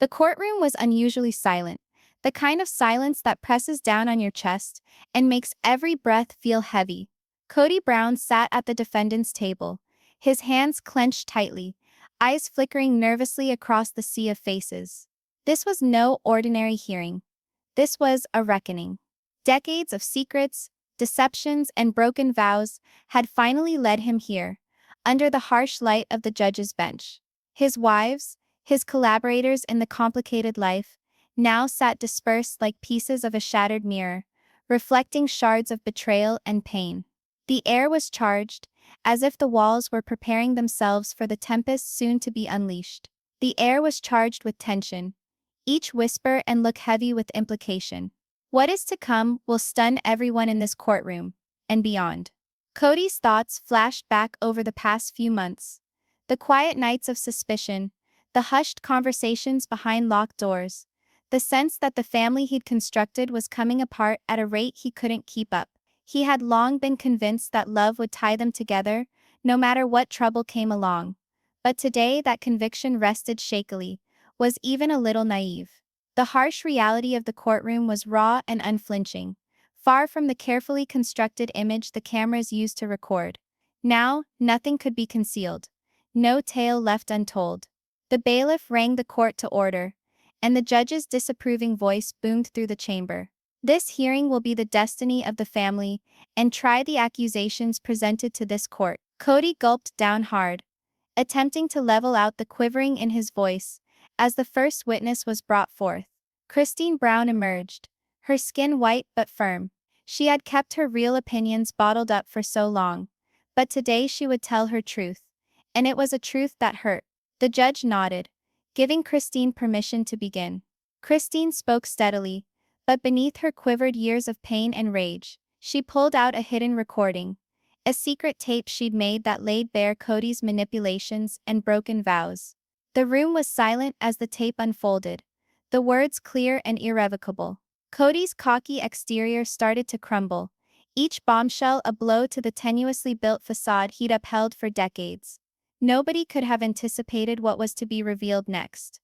The courtroom was unusually silent, the kind of silence that presses down on your chest and makes every breath feel heavy. Kody Brown sat at the defendant's table, his hands clenched tightly, eyes flickering nervously across the sea of faces. This was no ordinary hearing. This was a reckoning. Decades of secrets, deceptions, and broken vows had finally led him here, under the harsh light of the judge's bench. His wives, his collaborators in the complicated life, now sat dispersed like pieces of a shattered mirror, reflecting shards of betrayal and pain. The air was charged, as if the walls were preparing themselves for the tempest soon to be unleashed. The air was charged with tension, each whisper and look heavy with implication. What is to come will stun everyone in this courtroom, and beyond. Kody's thoughts flashed back over the past few months. The quiet nights of suspicion, the hushed conversations behind locked doors, the sense that the family he'd constructed was coming apart at a rate he couldn't keep up. He had long been convinced that love would tie them together, no matter what trouble came along. But today that conviction rested shakily, was even a little naive. The harsh reality of the courtroom was raw and unflinching, far from the carefully constructed image the cameras used to record. Now, nothing could be concealed. No tale left untold. The bailiff rang the court to order, and the judge's disapproving voice boomed through the chamber. This hearing will be the destiny of the family, and try the accusations presented to this court. Kody gulped down hard, attempting to level out the quivering in his voice, as the first witness was brought forth. Christine Brown emerged, her skin white but firm. She had kept her real opinions bottled up for so long, but today she would tell her truth, and it was a truth that hurt. The judge nodded, giving Christine permission to begin. Christine spoke steadily, but beneath her quivered years of pain and rage. She pulled out a hidden recording, a secret tape she'd made that laid bare Kody's manipulations and broken vows. The room was silent as the tape unfolded, the words clear and irrevocable. Kody's cocky exterior started to crumble, each bombshell a blow to the tenuously built facade he'd upheld for decades. Nobody could have anticipated what was to be revealed next.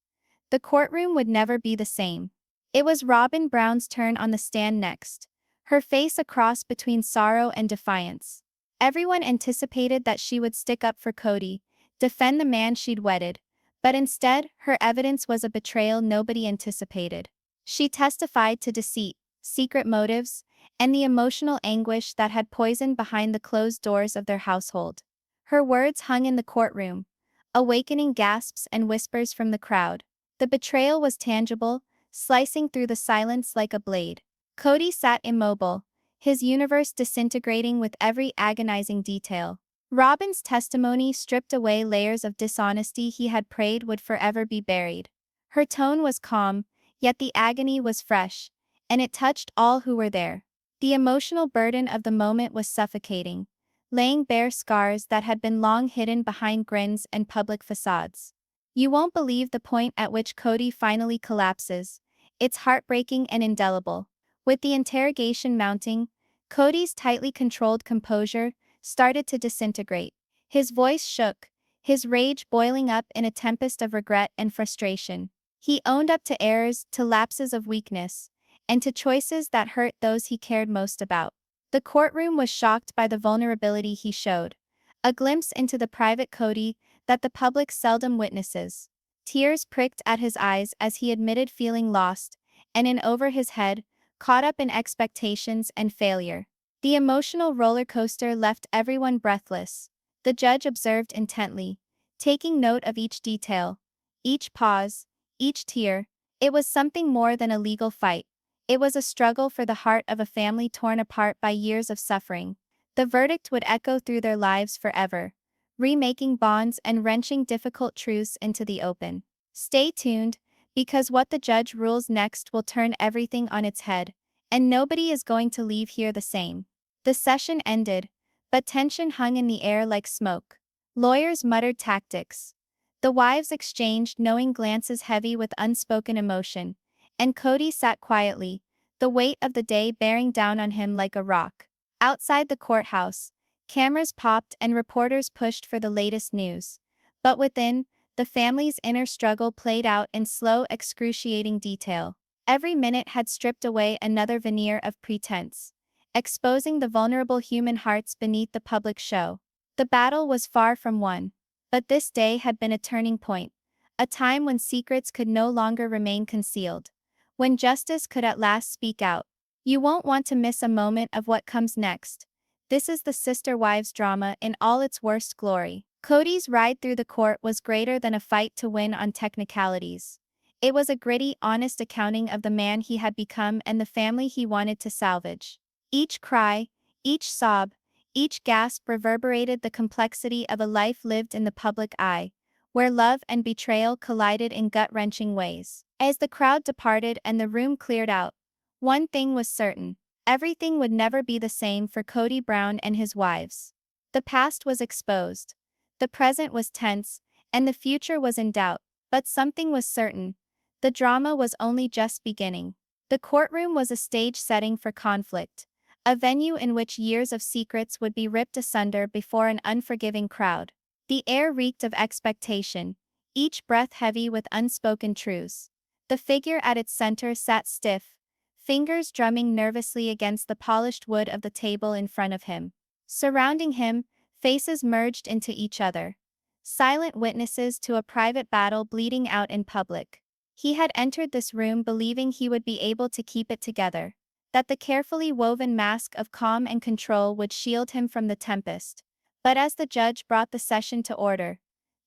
The courtroom would never be the same. It was Robin Brown's turn on the stand next, her face a cross between sorrow and defiance. Everyone anticipated that she would stick up for Kody, defend the man she'd wedded, but instead, her evidence was a betrayal nobody anticipated. She testified to deceit, secret motives, and the emotional anguish that had poisoned behind the closed doors of their household. Her words hung in the courtroom, awakening gasps and whispers from the crowd. The betrayal was tangible, slicing through the silence like a blade. Kody sat immobile, his universe disintegrating with every agonizing detail. Robin's testimony stripped away layers of dishonesty he had prayed would forever be buried. Her tone was calm, yet the agony was fresh, and it touched all who were there. The emotional burden of the moment was suffocating, laying bare scars that had been long hidden behind grins and public facades. You won't believe the point at which Kody finally collapses. It's heartbreaking and indelible. With the interrogation mounting, Kody's tightly controlled composure started to disintegrate. His voice shook, his rage boiling up in a tempest of regret and frustration. He owned up to errors, to lapses of weakness, and to choices that hurt those he cared most about. The courtroom was shocked by the vulnerability he showed, a glimpse into the private Kody that the public seldom witnesses. Tears pricked at his eyes as he admitted feeling lost, and in over his head, caught up in expectations and failure. The emotional roller coaster left everyone breathless. The judge observed intently, taking note of each detail, each pause, each tear. It was something more than a legal fight. It was a struggle for the heart of a family torn apart by years of suffering. The verdict would echo through their lives forever, remaking bonds and wrenching difficult truths into the open. Stay tuned, because what the judge rules next will turn everything on its head, and nobody is going to leave here the same. The session ended, but tension hung in the air like smoke. Lawyers muttered tactics. The wives exchanged knowing glances heavy with unspoken emotion, and Kody sat quietly, the weight of the day bearing down on him like a rock. Outside the courthouse, cameras popped and reporters pushed for the latest news. But within, The family's inner struggle played out in slow, excruciating detail. Every minute had stripped away another veneer of pretense, exposing the vulnerable human hearts beneath the public show. The battle was far from won. But this day had been a turning point, a time when secrets could no longer remain concealed, when justice could at last speak out. You won't want to miss a moment of what comes next. This is the Sister Wives drama in all its worst glory. Cody's ride through the court was greater than a fight to win on technicalities. It was a gritty, honest accounting of the man he had become and the family he wanted to salvage. Each cry, each sob, each gasp reverberated the complexity of a life lived in the public eye, where love and betrayal collided in gut-wrenching ways. As the crowd departed and the room cleared out, one thing was certain: everything would never be the same for Kody Brown and his wives. The past was exposed. The present was tense, and the future was in doubt, but something was certain: the drama was only just beginning. The courtroom was a stage setting for conflict, a venue in which years of secrets would be ripped asunder before an unforgiving crowd. The air reeked of expectation, each breath heavy with unspoken truths. The figure at its center sat stiff, fingers drumming nervously against the polished wood of the table in front of him. Surrounding him, faces merged into each other, silent witnesses to a private battle bleeding out in public. He had entered this room believing he would be able to keep it together, that the carefully woven mask of calm and control would shield him from the tempest. But as the judge brought the session to order,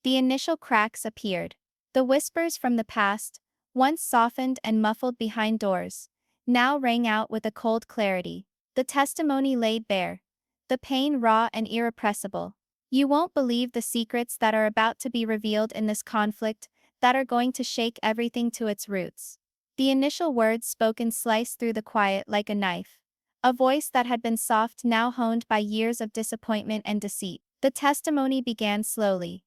the initial cracks appeared. The whispers from the past, once softened and muffled behind doors, now rang out with a cold clarity. The testimony laid bare, the pain raw and irrepressible. You won't believe the secrets that are about to be revealed in this conflict, that are going to shake everything to its roots. The initial words spoken sliced through the quiet like a knife. A voice that had been soft now honed by years of disappointment and deceit. The testimony began slowly,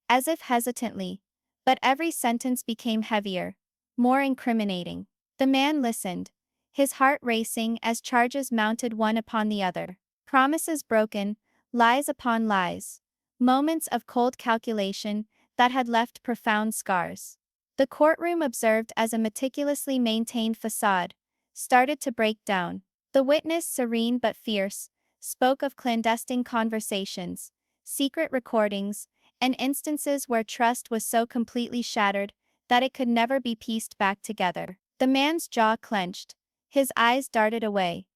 as if hesitantly, but every sentence became heavier, more incriminating. The man listened, his heart racing as charges mounted one upon the other. Promises broken, lies upon lies, moments of cold calculation that had left profound scars. The courtroom, observed as a meticulously maintained facade, started to break down. The witness, serene but fierce, spoke of clandestine conversations, secret recordings, and instances where trust was so completely shattered that it could never be pieced back together. The man's jaw clenched, his eyes darted away,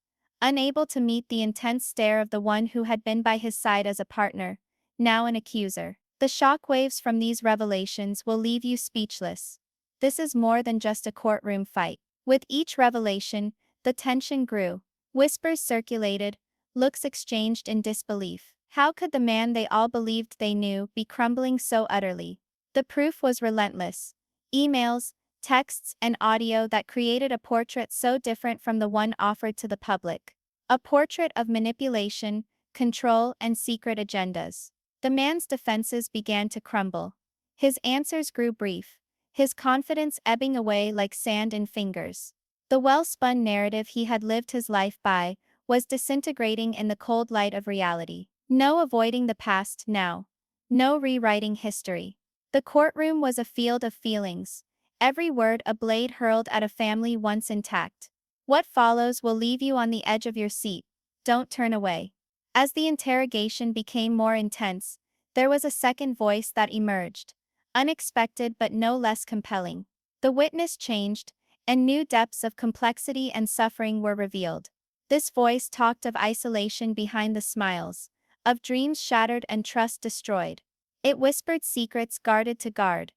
unable to meet the intense stare of the one who had been by his side as a partner, now an accuser. The shockwaves from these revelations will leave you speechless. This is more than just a courtroom fight. With each revelation, the tension grew. Whispers circulated, looks exchanged in disbelief. How could the man they all believed they knew be crumbling so utterly? The proof was relentless. Emails, texts, and audio that created a portrait so different from the one offered to the public. A portrait of manipulation, control, and secret agendas. The man's defenses began to crumble. His answers grew brief, his confidence ebbing away like sand in fingers. The well-spun narrative he had lived his life by was disintegrating in the cold light of reality. No avoiding the past now. No rewriting history. The courtroom was a field of feelings, every word a blade hurled at a family once intact. What follows will leave you on the edge of your seat. Don't turn away. As the interrogation became more intense, there was a second voice that emerged, unexpected but no less compelling. The witness changed, and new depths of complexity and suffering were revealed. This voice talked of isolation behind the smiles, of dreams shattered and trust destroyed. It whispered secrets guarded to guard,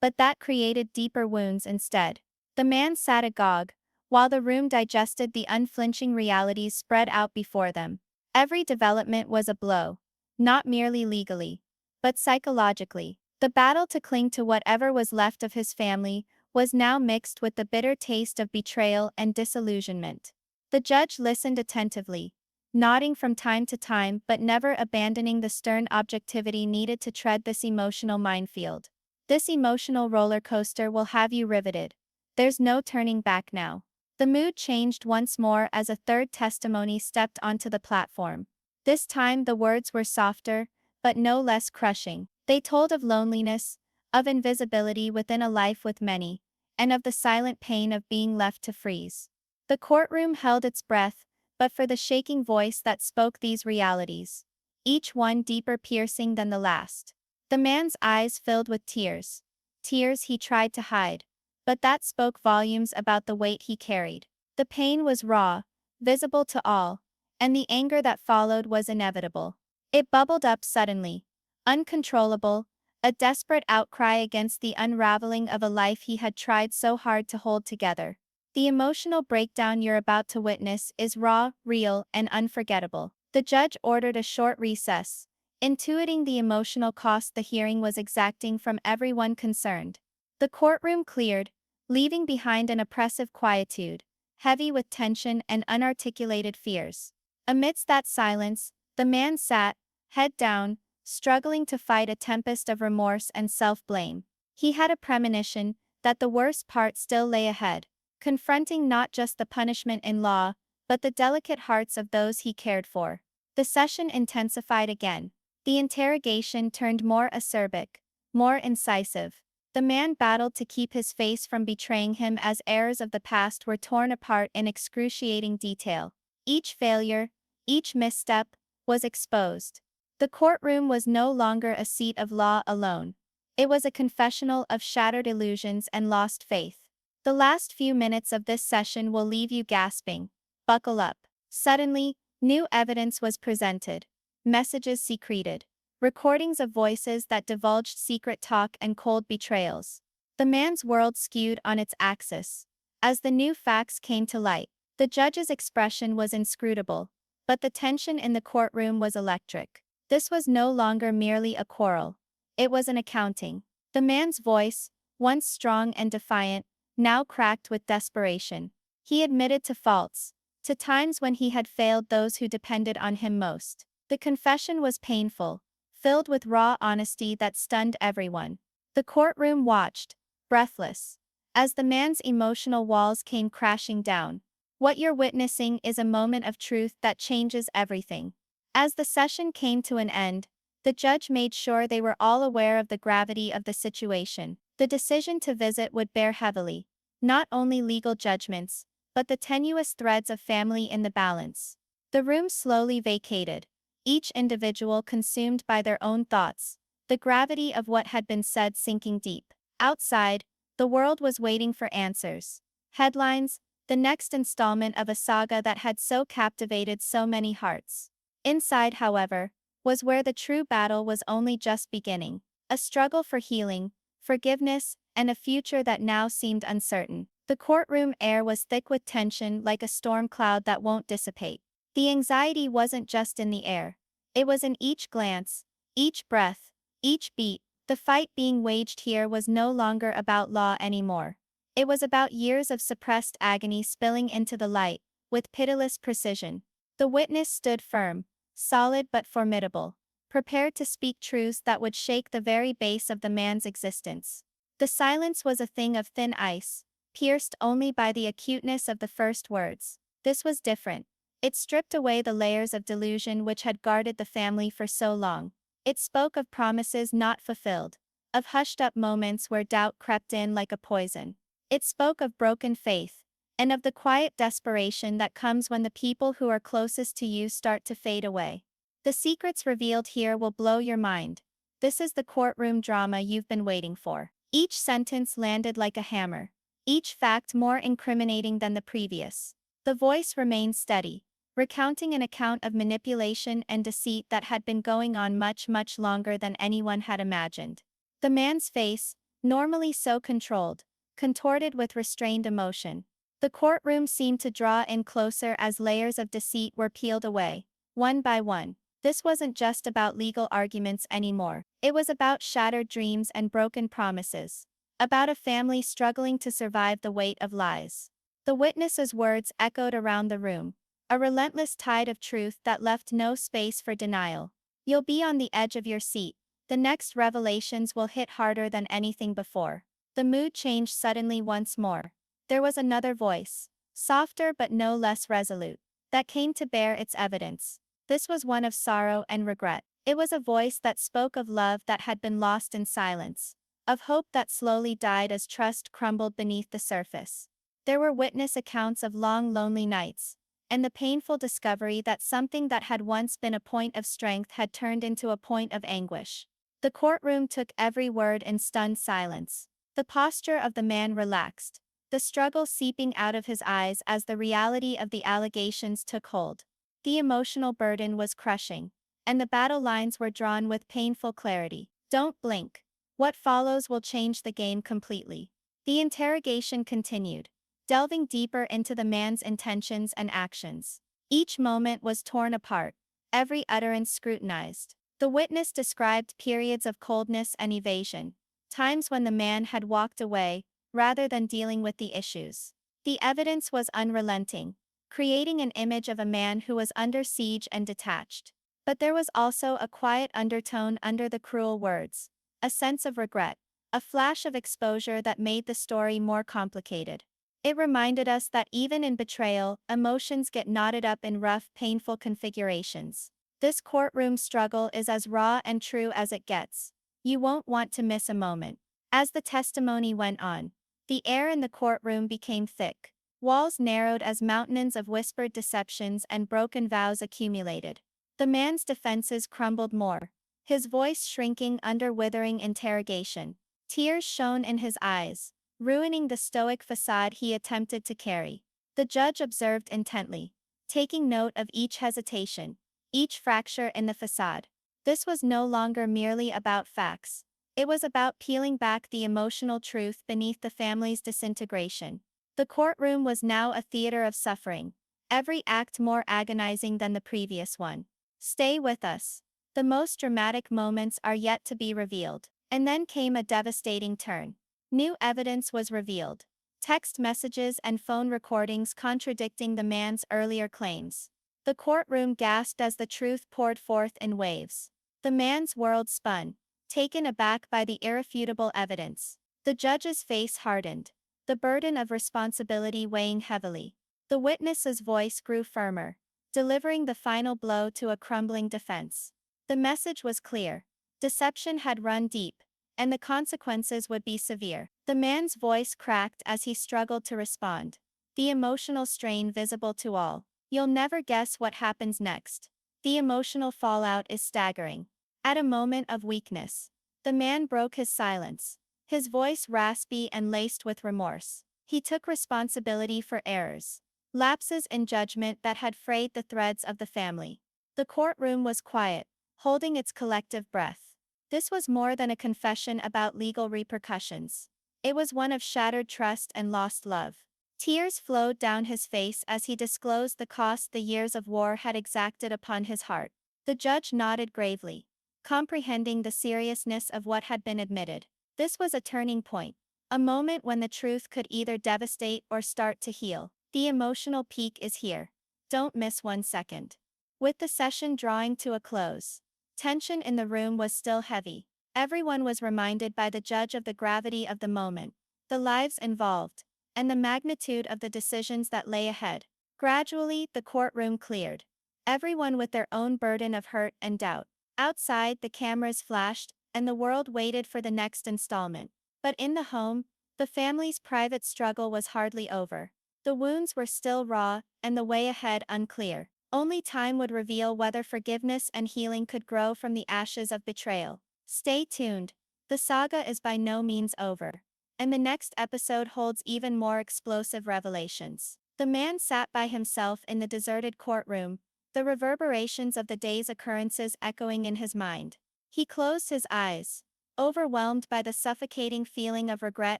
but that created deeper wounds instead. The man sat agog, while the room digested the unflinching realities spread out before them. Every development was a blow, not merely legally, but psychologically. The battle to cling to whatever was left of his family was now mixed with the bitter taste of betrayal and disillusionment. The judge listened attentively, nodding from time to time but never abandoning the stern objectivity needed to tread this emotional minefield. This emotional roller coaster will have you riveted. There's no turning back now. The mood changed once more as a third testimony stepped onto the platform. This time the words were softer, but no less crushing. They told of loneliness, of invisibility within a life with many, and of the silent pain of being left to freeze. The courtroom held its breath, but for the shaking voice that spoke these realities, each one deeper piercing than the last. The man's eyes filled with tears. Tears he tried to hide, but that spoke volumes about the weight he carried. The pain was raw, visible to all, and the anger that followed was inevitable. It bubbled up suddenly, uncontrollable, a desperate outcry against the unraveling of a life he had tried so hard to hold together. The emotional breakdown you're about to witness is raw, real, and unforgettable. The judge ordered a short recess, intuiting the emotional cost the hearing was exacting from everyone concerned. The courtroom cleared, leaving behind an oppressive quietude, heavy with tension and unarticulated fears. Amidst that silence, the man sat, head down, struggling to fight a tempest of remorse and self-blame. He had a premonition that the worst part still lay ahead, confronting not just the punishment in law, but the delicate hearts of those he cared for. The session intensified again. The interrogation turned more acerbic, more incisive. The man battled to keep his face from betraying him as errors of the past were torn apart in excruciating detail. Each failure, each misstep, was exposed. The courtroom was no longer a seat of law alone. It was a confessional of shattered illusions and lost faith. The last few minutes of this session will leave you gasping. Buckle up. Suddenly, new evidence was presented. Messages secreted. Recordings of voices that divulged secret talk and cold betrayals. The man's world skewed on its axis. As the new facts came to light, the judge's expression was inscrutable, but the tension in the courtroom was electric. This was no longer merely a quarrel. It was an accounting. The man's voice, once strong and defiant, now cracked with desperation. He admitted to faults, to times when he had failed those who depended on him most. The confession was painful, filled with raw honesty that stunned everyone. The courtroom watched, breathless, as the man's emotional walls came crashing down. What you're witnessing is a moment of truth that changes everything. As the session came to an end, the judge made sure they were all aware of the gravity of the situation. The decision to visit would bear heavily, not only legal judgments, but the tenuous threads of family in the balance. The room slowly vacated, each individual consumed by their own thoughts, the gravity of what had been said sinking deep. Outside, the world was waiting for answers. Headlines, the next installment of a saga that had so captivated so many hearts. Inside, however, was where the true battle was only just beginning. A struggle for healing, forgiveness, and a future that now seemed uncertain. The courtroom air was thick with tension like a storm cloud that won't dissipate. The anxiety wasn't just in the air. It was in each glance, each breath, each beat. The fight being waged here was no longer about law anymore. It was about years of suppressed agony spilling into the light, with pitiless precision. The witness stood firm, solid but formidable, prepared to speak truths that would shake the very base of the man's existence. The silence was a thing of thin ice, pierced only by the acuteness of the first words. This was different. It stripped away the layers of delusion which had guarded the family for so long. It spoke of promises not fulfilled, of hushed-up moments where doubt crept in like a poison. It spoke of broken faith, and of the quiet desperation that comes when the people who are closest to you start to fade away. The secrets revealed here will blow your mind. This is the courtroom drama you've been waiting for. Each sentence landed like a hammer, each fact more incriminating than the previous. The voice remained steady, recounting an account of manipulation and deceit that had been going on much, much longer than anyone had imagined. The man's face, normally so controlled, contorted with restrained emotion. The courtroom seemed to draw in closer as layers of deceit were peeled away, one by one. This wasn't just about legal arguments anymore. It was about shattered dreams and broken promises. About a family struggling to survive the weight of lies. The witness's words echoed around the room, a relentless tide of truth that left no space for denial. You'll be on the edge of your seat. The next revelations will hit harder than anything before. The mood changed suddenly once more. There was another voice, softer but no less resolute, that came to bear its evidence. This was one of sorrow and regret. It was a voice that spoke of love that had been lost in silence, of hope that slowly died as trust crumbled beneath the surface. There were witness accounts of long lonely nights, and the painful discovery that something that had once been a point of strength had turned into a point of anguish. The courtroom took every word in stunned silence. The posture of the man relaxed, the struggle seeping out of his eyes as the reality of the allegations took hold. The emotional burden was crushing, and the battle lines were drawn with painful clarity. Don't blink. What follows will change the game completely. The interrogation continued, delving deeper into the man's intentions and actions. Each moment was torn apart, every utterance scrutinized. The witness described periods of coldness and evasion, times when the man had walked away, rather than dealing with the issues. The evidence was unrelenting, creating an image of a man who was under siege and detached. But there was also a quiet undertone under the cruel words, a sense of regret, a flash of exposure that made the story more complicated. It reminded us that even in betrayal, emotions get knotted up in rough, painful configurations. This courtroom struggle is as raw and true as it gets. You won't want to miss a moment. As the testimony went on, the air in the courtroom became thick. Walls narrowed as mountains of whispered deceptions and broken vows accumulated. The man's defenses crumbled more, his voice shrinking under withering interrogation. Tears shone in his eyes, ruining the stoic facade he attempted to carry. The judge observed intently, taking note of each hesitation, each fracture in the facade. This was no longer merely about facts. It was about peeling back the emotional truth beneath the family's disintegration. The courtroom was now a theater of suffering, every act more agonizing than the previous one. Stay with us. The most dramatic moments are yet to be revealed. And then came a devastating turn. New evidence was revealed. Text messages and phone recordings contradicting the man's earlier claims. The courtroom gasped as the truth poured forth in waves. The man's world spun, taken aback by the irrefutable evidence. The judge's face hardened, the burden of responsibility weighing heavily. The witness's voice grew firmer, delivering the final blow to a crumbling defense. The message was clear. Deception had run deep, and the consequences would be severe. The man's voice cracked as he struggled to respond, the emotional strain visible to all. You'll never guess what happens next. The emotional fallout is staggering. At a moment of weakness, the man broke his silence, his voice raspy and laced with remorse. He took responsibility for errors, lapses in judgment that had frayed the threads of the family. The courtroom was quiet, holding its collective breath. This was more than a confession about legal repercussions. It was one of shattered trust and lost love. Tears flowed down his face as he disclosed the cost the years of war had exacted upon his heart. The judge nodded gravely, comprehending the seriousness of what had been admitted. This was a turning point, a moment when the truth could either devastate or start to heal. The emotional peak is here. Don't miss 1 second. With the session drawing to a close, tension in the room was still heavy. Everyone was reminded by the judge of the gravity of the moment, the lives involved, and the magnitude of the decisions that lay ahead. Gradually, the courtroom cleared, everyone with their own burden of hurt and doubt. Outside, the cameras flashed, and the world waited for the next installment. But in the home, the family's private struggle was hardly over. The wounds were still raw, and the way ahead unclear. Only time would reveal whether forgiveness and healing could grow from the ashes of betrayal. Stay tuned. The saga is by no means over, and the next episode holds even more explosive revelations. The man sat by himself in the deserted courtroom, the reverberations of the day's occurrences echoing in his mind. He closed his eyes, overwhelmed by the suffocating feeling of regret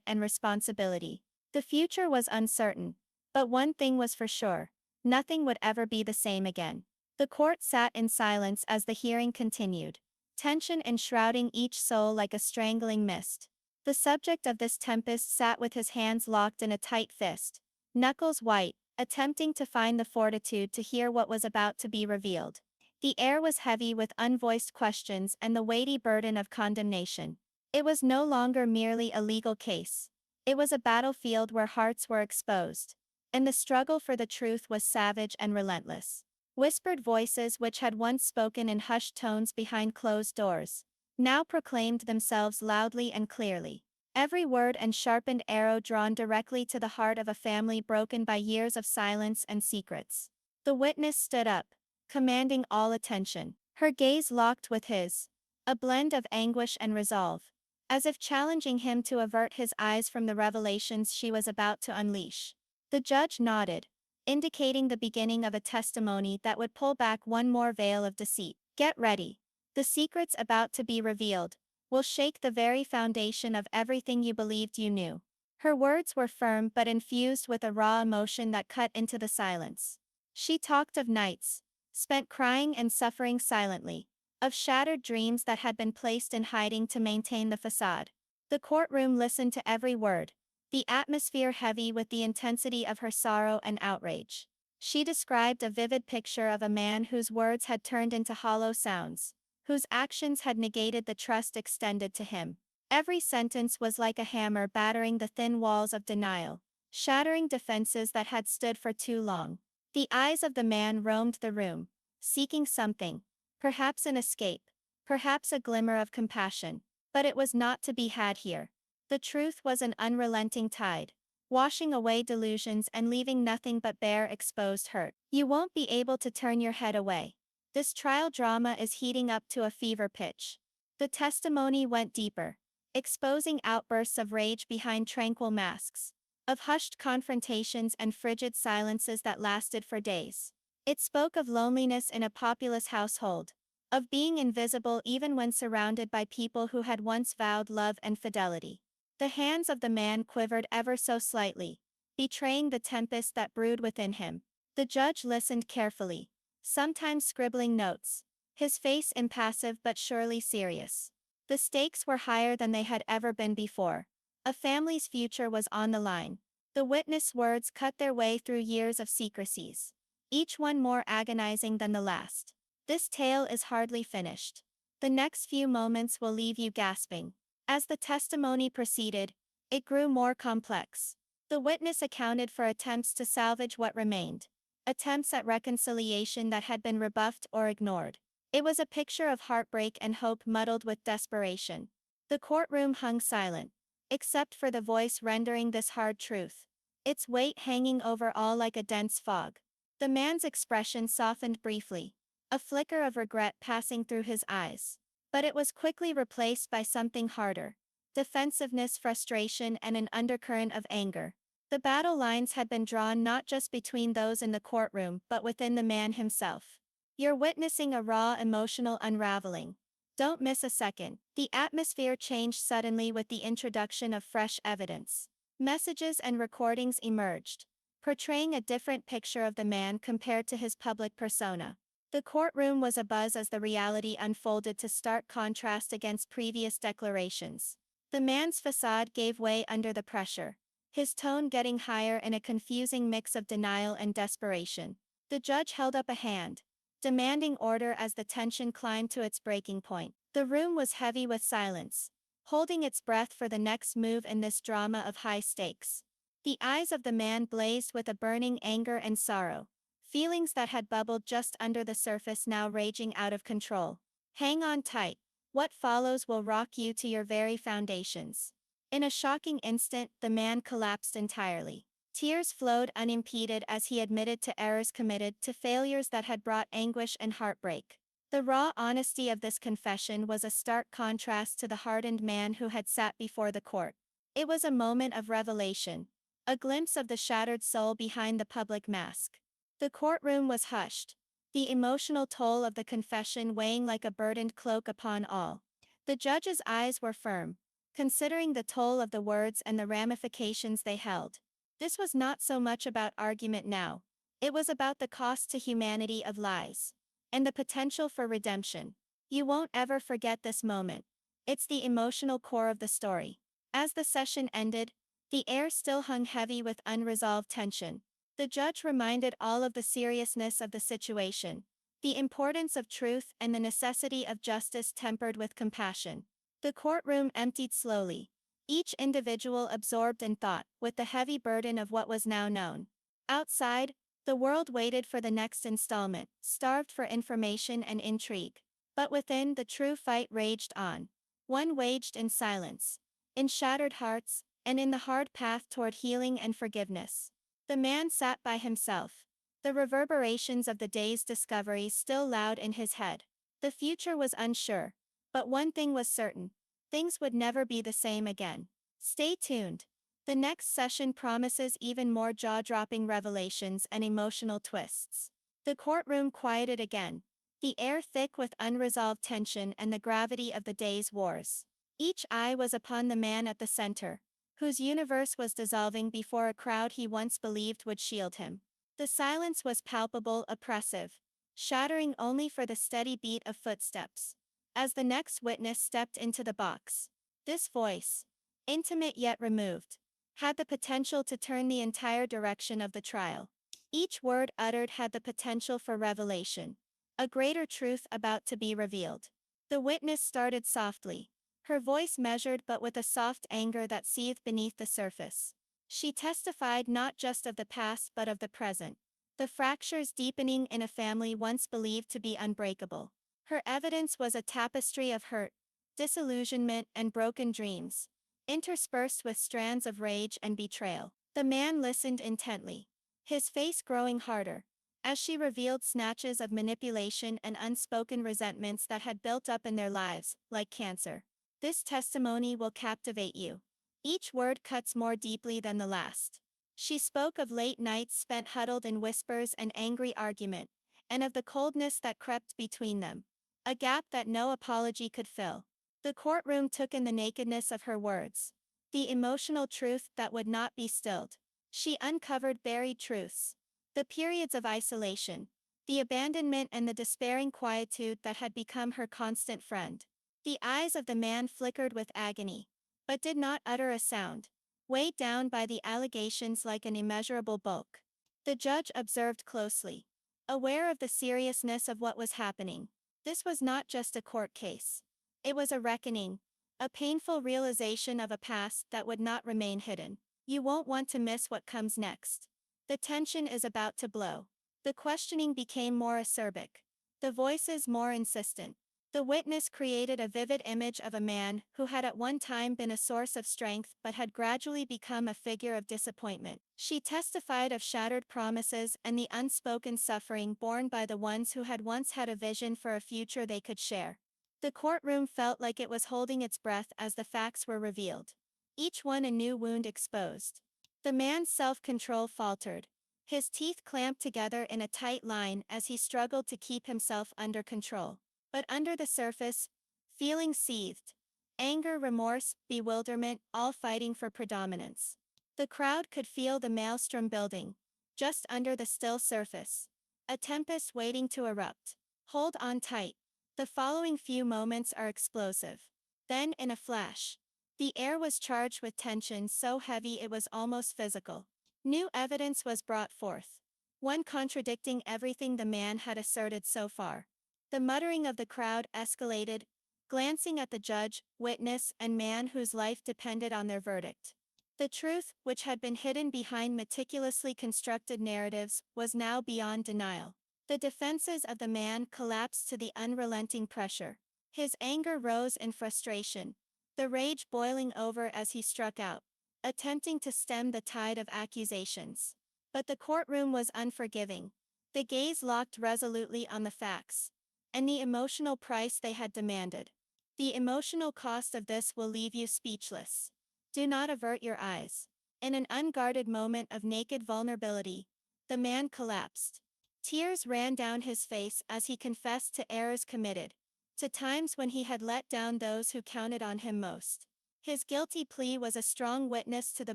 and responsibility. The future was uncertain, but one thing was for sure. Nothing would ever be the same again. The court sat in silence as the hearing continued, tension enshrouding each soul like a strangling mist. The subject of this tempest sat with his hands locked in a tight fist, knuckles white, attempting to find the fortitude to hear what was about to be revealed. The air was heavy with unvoiced questions and the weighty burden of condemnation. It was no longer merely a legal case. It was a battlefield where hearts were exposed, and the struggle for the truth was savage and relentless. Whispered voices which had once spoken in hushed tones behind closed doors, now proclaimed themselves loudly and clearly. Every word and sharpened arrow drawn directly to the heart of a family broken by years of silence and secrets. The witness stood up, commanding all attention. Her gaze locked with his, a blend of anguish and resolve, as if challenging him to avert his eyes from the revelations she was about to unleash. The judge nodded, indicating the beginning of a testimony that would pull back one more veil of deceit. Get ready. The secrets about to be revealed will shake the very foundation of everything you believed you knew. Her words were firm but infused with a raw emotion that cut into the silence. She talked of nights spent crying and suffering silently, of shattered dreams that had been placed in hiding to maintain the facade. The courtroom listened to every word, the atmosphere heavy with the intensity of her sorrow and outrage. She described a vivid picture of a man whose words had turned into hollow sounds, whose actions had negated the trust extended to him. Every sentence was like a hammer battering the thin walls of denial, shattering defenses that had stood for too long. The eyes of the man roamed the room, seeking something, perhaps an escape, perhaps a glimmer of compassion, but it was not to be had here. The truth was an unrelenting tide, washing away delusions and leaving nothing but bare exposed hurt. You won't be able to turn your head away. This trial drama is heating up to a fever pitch. The testimony went deeper, exposing outbursts of rage behind tranquil masks, of hushed confrontations and frigid silences that lasted for days. It spoke of loneliness in a populous household, of being invisible even when surrounded by people who had once vowed love and fidelity. The hands of the man quivered ever so slightly, betraying the tempest that brewed within him. The judge listened carefully, sometimes scribbling notes, his face impassive but surely serious. The stakes were higher than they had ever been before. A family's future was on the line. The witness' words cut their way through years of secrecies, each one more agonizing than the last. This tale is hardly finished. The next few moments will leave you gasping. As the testimony proceeded, it grew more complex. The witness accounted for attempts to salvage what remained, attempts at reconciliation that had been rebuffed or ignored. It was a picture of heartbreak and hope muddled with desperation. The courtroom hung silent, except for the voice rendering this hard truth, its weight hanging over all like a dense fog. The man's expression softened briefly, a flicker of regret passing through his eyes. But it was quickly replaced by something harder: defensiveness, frustration, and an undercurrent of anger. The battle lines had been drawn not just between those in the courtroom but within the man himself. You're witnessing a raw emotional unraveling. Don't miss a second. The atmosphere changed suddenly with the introduction of fresh evidence. Messages and recordings emerged, portraying a different picture of the man compared to his public persona. The courtroom was abuzz as the reality unfolded to stark contrast against previous declarations. The man's facade gave way under the pressure, his tone getting higher in a confusing mix of denial and desperation. The judge held up a hand, demanding order as the tension climbed to its breaking point. The room was heavy with silence, holding its breath for the next move in this drama of high stakes. The eyes of the man blazed with a burning anger and sorrow, feelings that had bubbled just under the surface now raging out of control. Hang on tight. What follows will rock you to your very foundations. In a shocking instant, the man collapsed entirely. Tears flowed unimpeded as he admitted to errors committed, to failures that had brought anguish and heartbreak. The raw honesty of this confession was a stark contrast to the hardened man who had sat before the court. It was a moment of revelation, a glimpse of the shattered soul behind the public mask. The courtroom was hushed, the emotional toll of the confession weighing like a burdened cloak upon all. The judge's eyes were firm, considering the toll of the words and the ramifications they held. This was not so much about argument now. It was about the cost to humanity of lies, and the potential for redemption. You won't ever forget this moment. It's the emotional core of the story. As the session ended, the air still hung heavy with unresolved tension. The judge reminded all of the seriousness of the situation, the importance of truth and the necessity of justice tempered with compassion. The courtroom emptied slowly, each individual absorbed in thought, with the heavy burden of what was now known. Outside, the world waited for the next installment, starved for information and intrigue. But within, the true fight raged on. One waged in silence, in shattered hearts, and in the hard path toward healing and forgiveness. The man sat by himself, the reverberations of the day's discovery still loud in his head. The future was unsure, but one thing was certain: things would never be the same again. Stay tuned. The next session promises even more jaw-dropping revelations and emotional twists. The courtroom quieted again, the air thick with unresolved tension and the gravity of the day's wars. Each eye was upon the man at the center, whose universe was dissolving before a crowd he once believed would shield him. The silence was palpable, oppressive, shattering only for the steady beat of footsteps. As the next witness stepped into the box, this voice, intimate yet removed, had the potential to turn the entire direction of the trial. Each word uttered had the potential for revelation, a greater truth about to be revealed. The witness started softly, her voice measured but with a soft anger that seethed beneath the surface. She testified not just of the past but of the present, the fractures deepening in a family once believed to be unbreakable. Her evidence was a tapestry of hurt, disillusionment, and broken dreams, interspersed with strands of rage and betrayal. The man listened intently, his face growing harder, as she revealed snatches of manipulation and unspoken resentments that had built up in their lives, like cancer. This testimony will captivate you. Each word cuts more deeply than the last. She spoke of late nights spent huddled in whispers and angry argument, and of the coldness that crept between them, a gap that no apology could fill. The courtroom took in the nakedness of her words, the emotional truth that would not be stilled. She uncovered buried truths, the periods of isolation, the abandonment, and the despairing quietude that had become her constant friend. The eyes of the man flickered with agony, but did not utter a sound, weighed down by the allegations like an immeasurable bulk. The judge observed closely, aware of the seriousness of what was happening. This was not just a court case. It was a reckoning, a painful realization of a past that would not remain hidden. You won't want to miss what comes next. The tension is about to blow. The questioning became more acerbic, the voices more insistent. The witness created a vivid image of a man who had at one time been a source of strength but had gradually become a figure of disappointment. She testified of shattered promises and the unspoken suffering borne by the ones who had once had a vision for a future they could share. The courtroom felt like it was holding its breath as the facts were revealed, each one a new wound exposed. The man's self-control faltered, his teeth clamped together in a tight line as he struggled to keep himself under control. But under the surface, feelings seethed. Anger, remorse, bewilderment, all fighting for predominance. The crowd could feel the maelstrom building, just under the still surface. A tempest waiting to erupt. Hold on tight. The following few moments are explosive. Then, in a flash, the air was charged with tension so heavy it was almost physical. New evidence was brought forth, one contradicting everything the man had asserted so far. The muttering of the crowd escalated, glancing at the judge, witness, and man whose life depended on their verdict. The truth, which had been hidden behind meticulously constructed narratives, was now beyond denial. The defenses of the man collapsed to the unrelenting pressure. His anger rose in frustration, the rage boiling over as he struck out, attempting to stem the tide of accusations. But the courtroom was unforgiving. The gaze locked resolutely on the facts, and the emotional price they had demanded. The emotional cost of this will leave you speechless. Do not avert your eyes. In an unguarded moment of naked vulnerability, the man collapsed. Tears ran down his face as he confessed to errors committed, to times when he had let down those who counted on him most. His guilty plea was a strong witness to the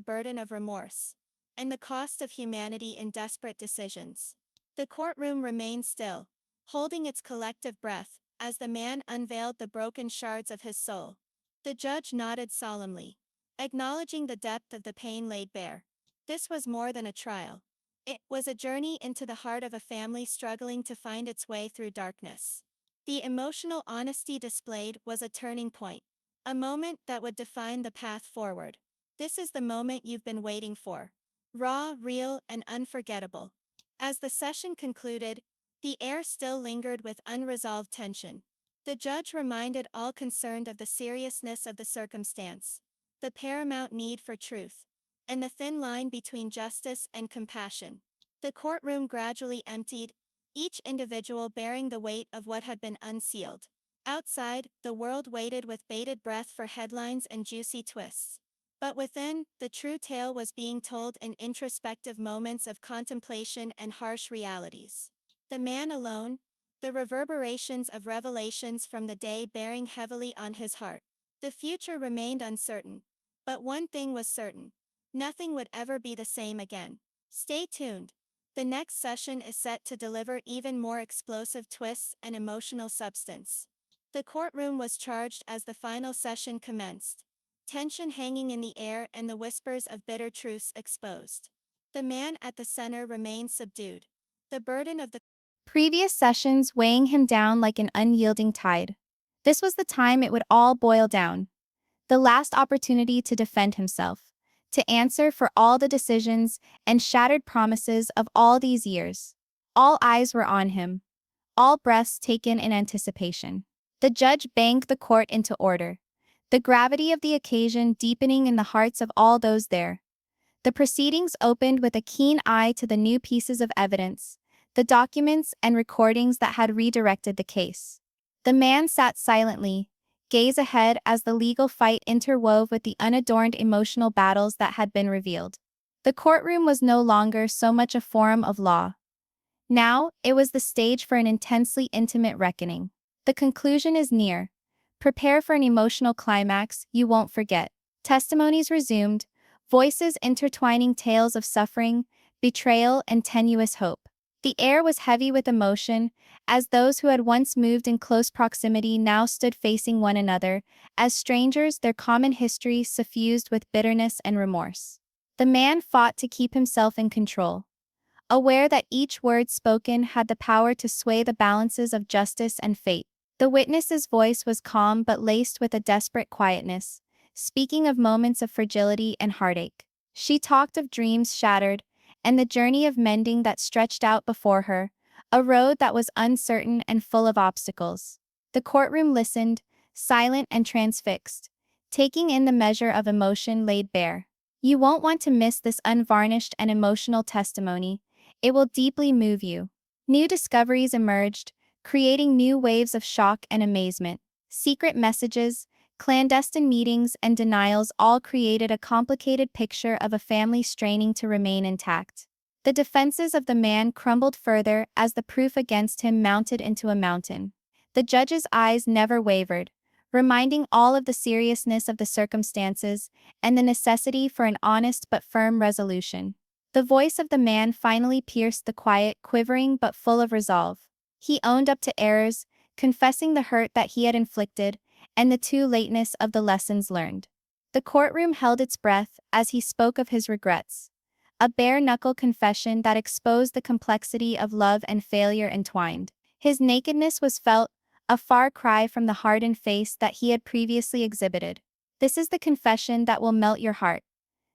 burden of remorse, and the cost of humanity in desperate decisions. The courtroom remained still, holding its collective breath, as the man unveiled the broken shards of his soul. The judge nodded solemnly, acknowledging the depth of the pain laid bare. This was more than a trial. It was a journey into the heart of a family struggling to find its way through darkness. The emotional honesty displayed was a turning point, a moment that would define the path forward. This is the moment you've been waiting for. Raw, real, and unforgettable. As the session concluded, the air still lingered with unresolved tension. The judge reminded all concerned of the seriousness of the circumstance, the paramount need for truth, and the thin line between justice and compassion. The courtroom gradually emptied, each individual bearing the weight of what had been unsealed. Outside, the world waited with bated breath for headlines and juicy twists. But within, the true tale was being told in introspective moments of contemplation and harsh realities. The man alone, the reverberations of revelations from the day bearing heavily on his heart. The future remained uncertain. But one thing was certain. Nothing would ever be the same again. Stay tuned. The next session is set to deliver even more explosive twists and emotional substance. The courtroom was charged as the final session commenced, tension hanging in the air and the whispers of bitter truths exposed. The man at the center remained subdued. The burden of the Previous sessions weighing him down like an unyielding tide. This was the time it would all boil down. The last opportunity to defend himself, to answer for all the decisions and shattered promises of all these years. All eyes were on him, all breaths taken in anticipation. The judge banged the court into order, the gravity of the occasion deepening in the hearts of all those there. The proceedings opened with a keen eye to the new pieces of evidence, the documents and recordings that had redirected the case. The man sat silently, gaze ahead as the legal fight interwove with the unadorned emotional battles that had been revealed. The courtroom was no longer so much a forum of law. Now, it was the stage for an intensely intimate reckoning. The conclusion is near. Prepare for an emotional climax you won't forget. Testimonies resumed, voices intertwining tales of suffering, betrayal, and tenuous hope. The air was heavy with emotion, as those who had once moved in close proximity now stood facing one another, as strangers, their common history suffused with bitterness and remorse. The man fought to keep himself in control, aware that each word spoken had the power to sway the balances of justice and fate. The witness's voice was calm but laced with a desperate quietness, speaking of moments of fragility and heartache. She talked of dreams shattered, and the journey of mending that stretched out before her, a road that was uncertain and full of obstacles. The courtroom listened, silent and transfixed, taking in the measure of emotion laid bare. You won't want to miss this unvarnished and emotional testimony. It will deeply move you. New discoveries emerged, creating new waves of shock and amazement. Secret messages, clandestine meetings, and denials all created a complicated picture of a family straining to remain intact. The defenses of the man crumbled further as the proof against him mounted into a mountain. The judge's eyes never wavered, reminding all of the seriousness of the circumstances and the necessity for an honest but firm resolution. The voice of the man finally pierced the quiet, quivering but full of resolve. He owned up to errors, confessing the hurt that he had inflicted, and the too lateness of the lessons learned. The courtroom held its breath as he spoke of his regrets, a bare-knuckle confession that exposed the complexity of love and failure entwined. His nakedness was felt, a far cry from the hardened face that he had previously exhibited. This is the confession that will melt your heart.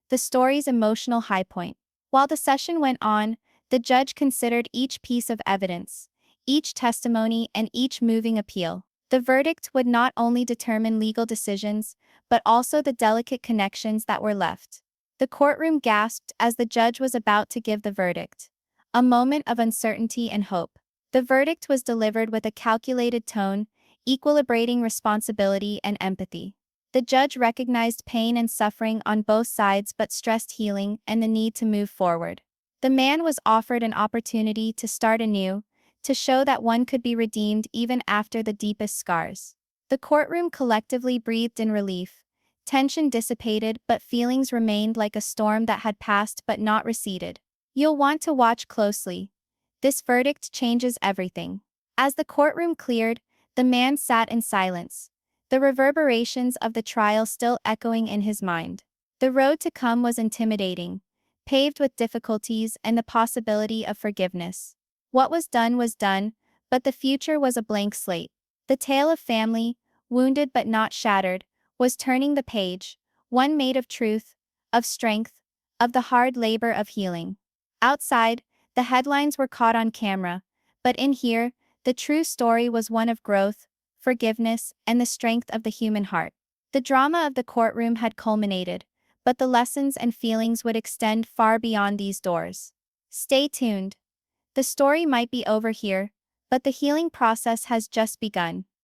The story's emotional high point. While the session went on, the judge considered each piece of evidence, each testimony, and each moving appeal. The verdict would not only determine legal decisions, but also the delicate connections that were left. The courtroom gasped as the judge was about to give the verdict, a moment of uncertainty and hope. The verdict was delivered with a calculated tone, equilibrating responsibility and empathy. The judge recognized pain and suffering on both sides but stressed healing and the need to move forward. The man was offered an opportunity to start anew, to show that one could be redeemed even after the deepest scars. The courtroom collectively breathed in relief. Tension dissipated, but feelings remained like a storm that had passed but not receded. You'll want to watch closely. This verdict changes everything. As the courtroom cleared, the man sat in silence, the reverberations of the trial still echoing in his mind. The road to come was intimidating, paved with difficulties and the possibility of forgiveness. What was done, but the future was a blank slate. The tale of family, wounded but not shattered, was turning the page, one made of truth, of strength, of the hard labor of healing. Outside, the headlines were caught on camera, but in here, the true story was one of growth, forgiveness, and the strength of the human heart. The drama of the courtroom had culminated, but the lessons and feelings would extend far beyond these doors. Stay tuned. The story might be over here, but the healing process has just begun.